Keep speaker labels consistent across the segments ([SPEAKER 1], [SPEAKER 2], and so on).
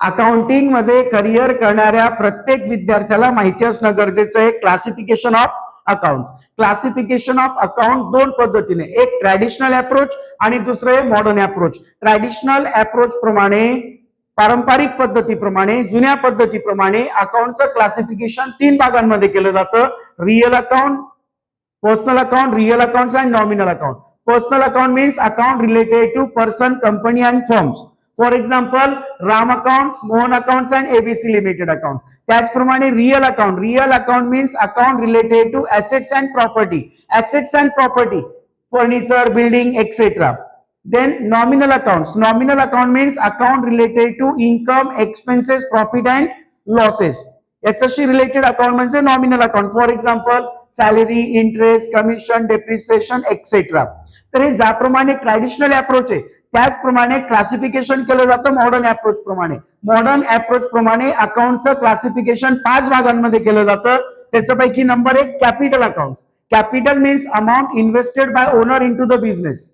[SPEAKER 1] Accounting मध्ये career करणाऱ्या प्रत्येक विद्यार्थ्याला माहिती असणं गरजेचं आहे classification of account. Classification of account दोन पद्धतीने, एक ट्रॅडिशनल अप्रोच आणि दुसरे मॉडर्न अप्रोच. ट्रॅडिशनल अप्रोच प्रमाणे, पारंपरिक पद्धतीप्रमाणे, जुन्या पद्धतीप्रमाणे अकाउंटचं क्लासिफिकेशन 3 भागांमध्ये केलं जातं. Real account, personal account, real accounts and nominal account. Personal account means account related to person, company and firms. For example Ram accounts, Mohan accounts and ABC limited account. त्याचप्रमाणे real account, real account means account related to assets and property, assets and property, furniture, building etcetera. Then nominal accounts. Nominal account means account related to income, expenses, profit and losses. याच्याशी related account म्हणजे nominal account. For example salary, interest, commission, depreciation etcetera. तर हे ज्याप्रमाणे traditional approach आहे त्याचप्रमाणे classification केलं जातं modern approach प्रमाणे. मॉडर्न अप्रोच प्रमाणे अकाउंटचं क्लासिफिकेशन 5 भागांमध्ये केलं जातं. त्याच्यापैकी number 1 capital account. Capital means amount invested by owner in to the business.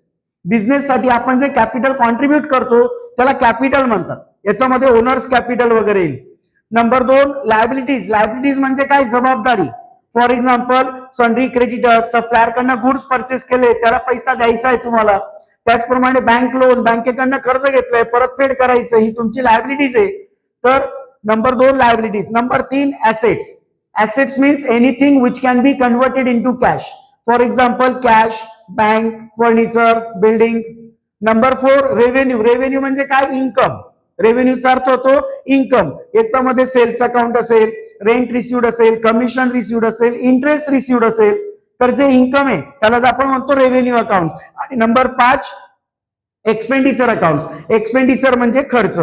[SPEAKER 1] Business साठी आपण जे कॅपिटल कॉन्ट्रीब्युट करतो त्याला कॅपिटल म्हणतात. याच्यामध्ये ओनर्स कॅपिटल वगैरे येईल. Number 2 liabilities. लायबिलिटीज म्हणजे काय, जबाबदारी. For example sundry creditors, supplier कडनं गुड्स परचेस केले त्याला पैसा द्यायचा आहे तुम्हाला. त्याचप्रमाणे बँक लोन, बँकेकडनं कर्ज घेतलंय परतफेड करायचं, ही तुमची लायबिलिटीज आहे. तर number 2 liabilities. Number 3 assets. Assets means anything which can be converted into cash. For example cash, bank, furniture, building. Number 4 revenue. Revenue म्हणजे काय, इन्कम. रेव्हेन्यूचा अर्थ होतो इन्कम. याच्यामध्ये सेल्स अकाउंट असेल, रेंट रिसिव्ड असेल, कमिशन रिसिव्ड असेल, इंटरेस्ट रिसिव्ड असेल, तर जे इन्कम आहे त्याला आपण म्हणतो रेव्हेन्यू अकाउंट. आणि नंबर 5 एक्सपेंडिचर अकाउंट. एक्सपेंडिचर म्हणजे खर्च.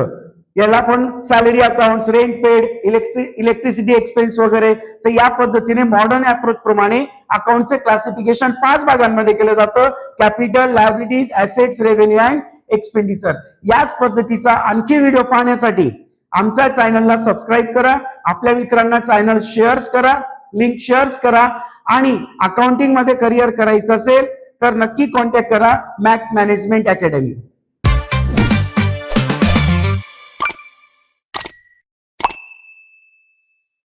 [SPEAKER 1] याला आपण salary account, rent paid, electricity expense वगैरे. तर या पद्धतीने मॉडर्न अप्रोच प्रमाणे अकाउंटचे क्लासिफिकेशन 5 भागांमध्ये केलं जातं. Capital, liabilities, assets, revenue and expenditure. याच पद्धतीचा आणखी व्हिडिओ पाहण्यासाठी आमच्या चॅनलला सबस्क्राईब करा. आपल्या मित्रांना चॅनल शेअर करा, लिंक शेअर करा. आणि अकाउंटिंग मध्ये करिअर करायचं असेल तर नक्की कॉन्टॅक्ट करा मॅक मॅनेजमेंट अकॅडमी.